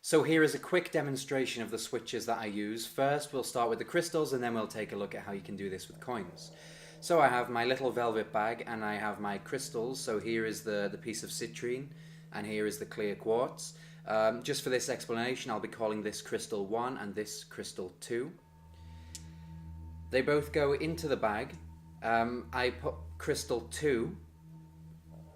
So here is a quick demonstration of the switches that I use. First we'll start with the crystals and then we'll take a look at how you can do this with coins. So I have my little velvet bag and I have my crystals. So here is the piece of citrine and here is the clear quartz. Just for this explanation I'll be calling this crystal 1 and this crystal 2. They both go into the bag. I put crystal 2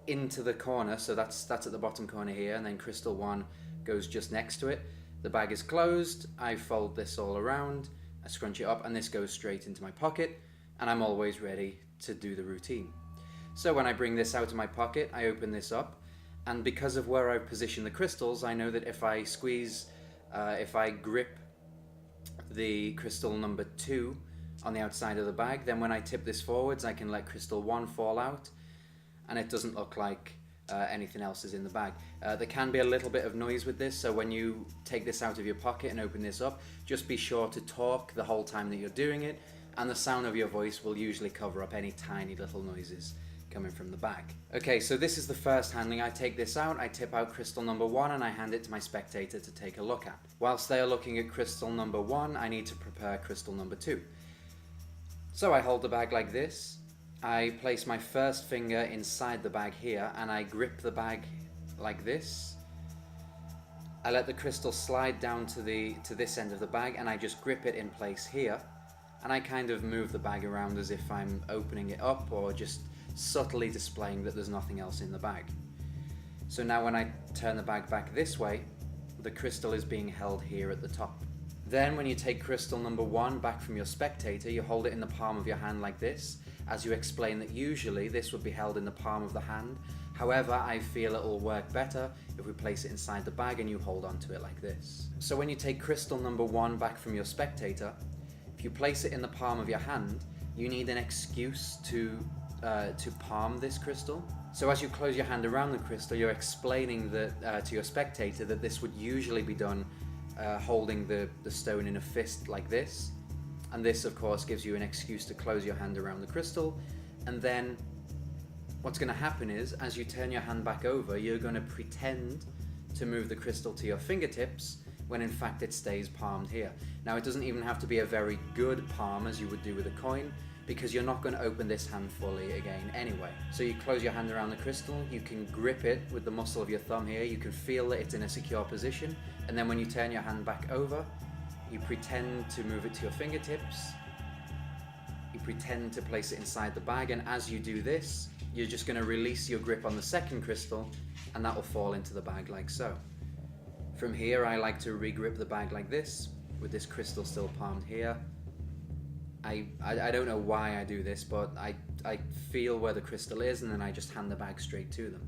into the corner, so that's at the bottom corner here, and then crystal 1 goes just next to it. The bag is closed, I fold this all around, I scrunch it up, and this goes straight into my pocket, and I'm always ready to do the routine. So when I bring this out of my pocket, I open this up, and because of where I've positioned the crystals, I know that if I squeeze, if I grip the crystal number 2 on the outside of the bag, then when I tip this forwards, I can let crystal 1 fall out, and it doesn't look like anything else is in the bag. There can be a little bit of noise with this, so when you take this out of your pocket and open this up, just be sure to talk the whole time that you're doing it, and the sound of your voice will usually cover up any tiny little noises coming from the bag. Okay, so this is the first handling. I take this out, I tip out crystal number 1 and I hand it to my spectator to take a look at. Whilst they are looking at crystal number 1, I need to prepare crystal number 2. So I hold the bag like this. I place my first finger inside the bag here and I grip the bag like this. I let the crystal slide down to this end of the bag and I just grip it in place here, and I kind of move the bag around as if I'm opening it up or just subtly displaying that there's nothing else in the bag. So now when I turn the bag back this way, the crystal is being held here at the top. Then when you take crystal number 1 back from your spectator, you hold it in the palm of your hand like this, as you explain that usually this would be held in the palm of the hand. However, I feel it will work better if we place it inside the bag and you hold on to it like this. So when you take crystal number 1 back from your spectator, if you place it in the palm of your hand, you need an excuse to palm this crystal. So as you close your hand around the crystal, you're explaining that to your spectator that this would usually be done holding the stone in a fist like this, and this of course gives you an excuse to close your hand around the crystal. And then what's going to happen is, as you turn your hand back over, you're going to pretend to move the crystal to your fingertips when in fact it stays palmed here. Now it doesn't even have to be a very good palm as you would do with a coin, because you're not going to open this hand fully again anyway. So you close your hand around the crystal, you can grip it with the muscle of your thumb here, you can feel that it's in a secure position, and then when you turn your hand back over, you pretend to move it to your fingertips, you pretend to place it inside the bag, and as you do this, you're just going to release your grip on the second crystal, and that will fall into the bag like so. From here, I like to re-grip the bag like this, with this crystal still palmed here. I don't know why I do this, but I feel where the crystal is and then I just hand the bag straight to them.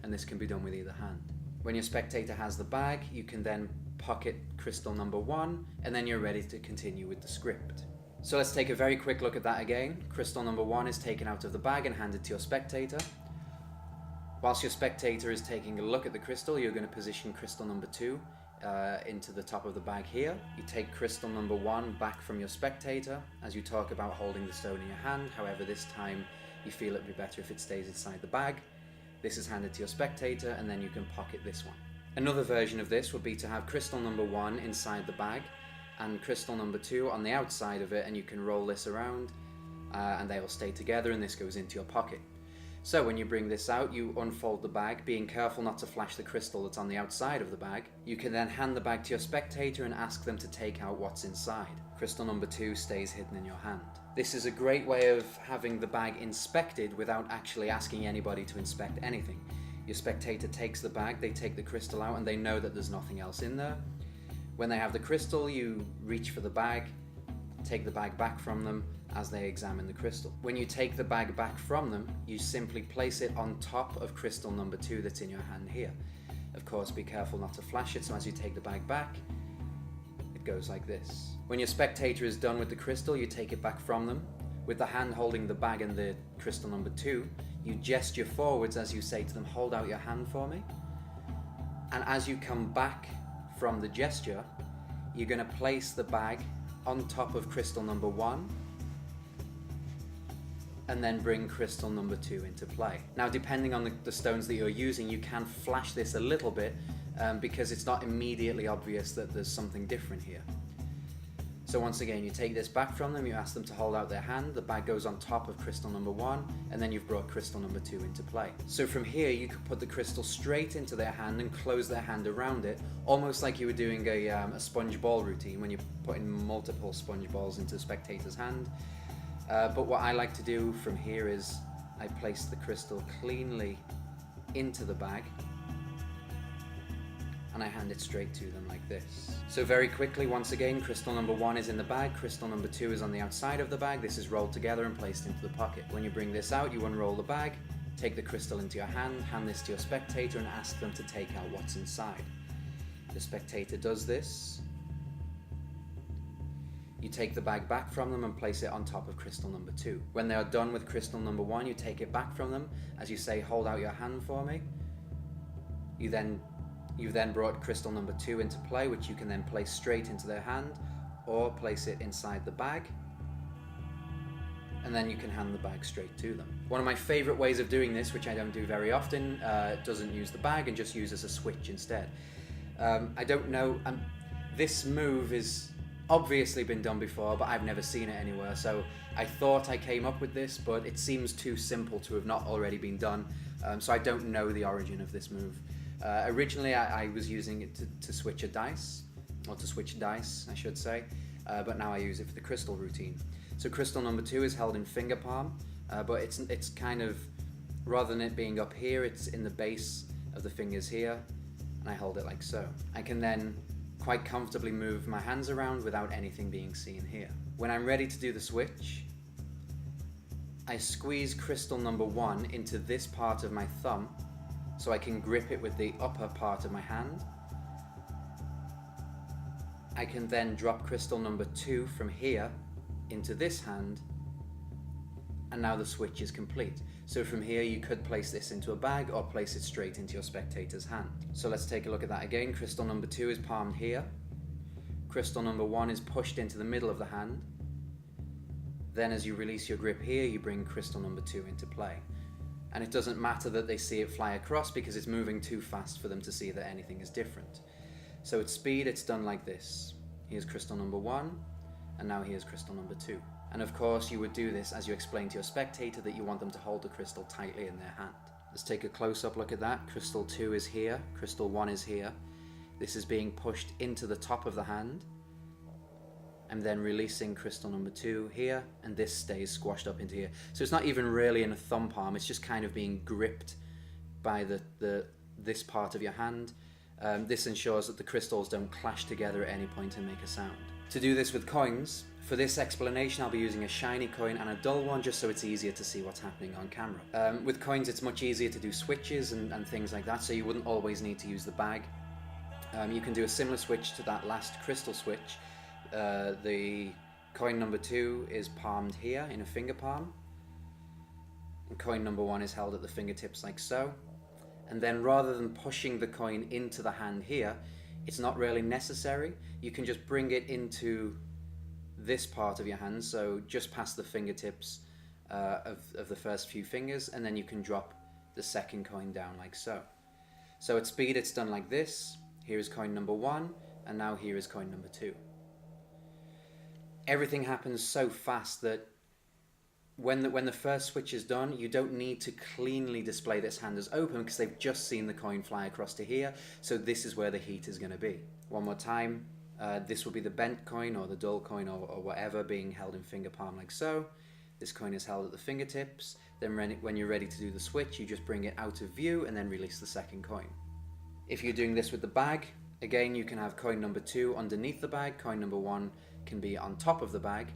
And this can be done with either hand. When your spectator has the bag, you can then pocket crystal number 1 and then you're ready to continue with the script. So let's take a very quick look at that again. Crystal number 1 is taken out of the bag and handed to your spectator. Whilst your spectator is taking a look at the crystal, you're going to position crystal number 2 into the top of the bag here. You take crystal number 1 back from your spectator as you talk about holding the stone in your hand. However, this time you feel it'd be better if it stays inside the bag. This is handed to your spectator and then you can pocket this one. Another version of this would be to have crystal number 1 inside the bag and crystal number 2 on the outside of it, and you can roll this around and they will stay together and this goes into your pocket. So when you bring this out, you unfold the bag, being careful not to flash the crystal that's on the outside of the bag. You can then hand the bag to your spectator and ask them to take out what's inside. Crystal number 2 stays hidden in your hand. This is a great way of having the bag inspected without actually asking anybody to inspect anything. Your spectator takes the bag, they take the crystal out and they know that there's nothing else in there. When they have the crystal, you reach for the bag, take the bag back from them as they examine the crystal. When you take the bag back from them, you simply place it on top of crystal number 2 that's in your hand here. Of course, be careful not to flash it, so as you take the bag back, it goes like this. When your spectator is done with the crystal, you take it back from them. With the hand holding the bag and the crystal number 2, you gesture forwards as you say to them, hold out your hand for me. And as you come back from the gesture, you're going to place the bag on top of crystal number 1 and then bring crystal number 2 into play. Now, depending on the stones that you're using, you can flash this a little bit because it's not immediately obvious that there's something different here. So once again, you take this back from them, you ask them to hold out their hand, the bag goes on top of crystal number 1, and then you've brought crystal number 2 into play. So from here, you could put the crystal straight into their hand and close their hand around it, almost like you were doing a sponge ball routine when you're putting multiple sponge balls into the spectator's hand. But what I like to do from here is I place the crystal cleanly into the bag, and I hand it straight to them like this. So very quickly, once again, crystal number 1 is in the bag, crystal number 2 is on the outside of the bag. This is rolled together and placed into the pocket. When you bring this out, you unroll the bag, take the crystal into your hand this to your spectator, and ask them to take out what's inside. The spectator does this. You take the bag back from them and place it on top of crystal number 2. When they are done with crystal number 1, you take it back from them as you say, hold out your hand for me. You've then brought crystal number 2 into play, which you can then place straight into their hand or place it inside the bag, and then you can hand the bag straight to them. One of my favorite ways of doing this, which I don't do very often, doesn't use the bag and just uses a switch instead. I don't know, this move is obviously been done before, but I've never seen it anywhere, so I thought I came up with this, but it seems too simple to have not already been done, so I don't know the origin of this move. Originally I was using it to switch a dice, or to switch dice I should say, but now I use it for the crystal routine. So crystal number 2 is held in finger palm, but it's kind of, rather than it being up here, it's in the base of the fingers here, and I hold it like so. I can then quite comfortably move my hands around without anything being seen here. When I'm ready to do the switch, I squeeze crystal number 1 into this part of my thumb so I can grip it with the upper part of my hand. I can then drop crystal number 2 from here into this hand, and now the switch is complete. So from here you could place this into a bag or place it straight into your spectator's hand. So let's take a look at that again. Crystal number 2 is palmed here. Crystal number 1 is pushed into the middle of the hand. Then as you release your grip here, you bring crystal number 2 into play. And it doesn't matter that they see it fly across because it's moving too fast for them to see that anything is different. So at speed, it's done like this. Here's crystal number 1, and now here's crystal number 2. And of course, you would do this as you explain to your spectator that you want them to hold the crystal tightly in their hand. Let's take a close-up look at that. Crystal 2 is here, crystal 1 is here. This is being pushed into the top of the hand. I'm then releasing crystal number 2 here, and this stays squashed up into here. So it's not even really in a thumb palm, it's just kind of being gripped by this part of your hand. This ensures that the crystals don't clash together at any point and make a sound. To do this with coins, for this explanation I'll be using a shiny coin and a dull one just so it's easier to see what's happening on camera. With coins it's much easier to do switches and things like that, so you wouldn't always need to use the bag. You can do a similar switch to that last crystal switch. The coin number 2 is palmed here in a finger palm, and coin number 1 is held at the fingertips like so. And then rather than pushing the coin into the hand here, it's not really necessary. You can just bring it into this part of your hand, so just past the fingertips of the first few fingers, and then you can drop the second coin down like so. So at speed it's done like this. Here is coin number 1, and now here is coin number 2. Everything happens so fast that when the first switch is done, you don't need to cleanly display this hand as open because they've just seen the coin fly across to here, so this is where the heat is going to be. One more time, this will be the bent coin or the dull coin or whatever being held in finger palm like so. This coin is held at the fingertips. Then when you're ready to do the switch, you just bring it out of view and then release the second coin. If you're doing this with the bag, again you can have coin number 2 underneath the bag, coin number 1 can be on top of the bag.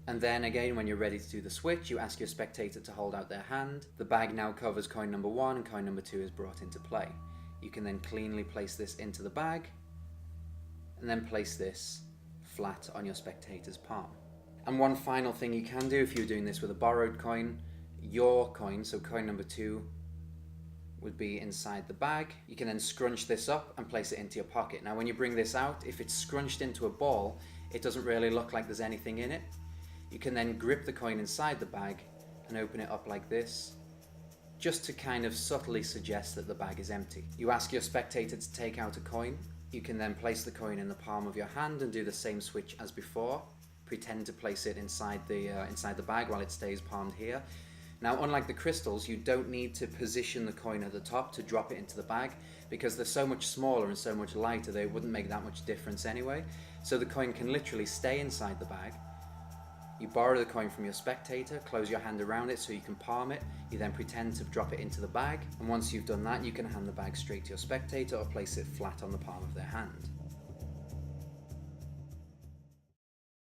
And then again, when you're ready to do the switch, you ask your spectator to hold out their hand. The bag now covers coin number 1 and coin number 2 is brought into play. You can then cleanly place this into the bag and then place this flat on your spectator's palm. And one final thing you can do if you're doing this with a borrowed coin, your coin, so coin number 2 would be inside the bag. You can then scrunch this up and place it into your pocket. Now when you bring this out, if it's scrunched into a ball, it doesn't really look like there's anything in it. You can then grip the coin inside the bag and open it up like this, just to kind of subtly suggest that the bag is empty. You ask your spectator to take out a coin. You can then place the coin in the palm of your hand and do the same switch as before. Pretend to place it inside the bag while it stays palmed here. Now, unlike the crystals, you don't need to position the coin at the top to drop it into the bag, because they're so much smaller and so much lighter they wouldn't make that much difference anyway. So the coin can literally stay inside the bag. You borrow the coin from your spectator, close your hand around it so you can palm it. You then pretend to drop it into the bag, and once you've done that, you can hand the bag straight to your spectator or place it flat on the palm of their hand.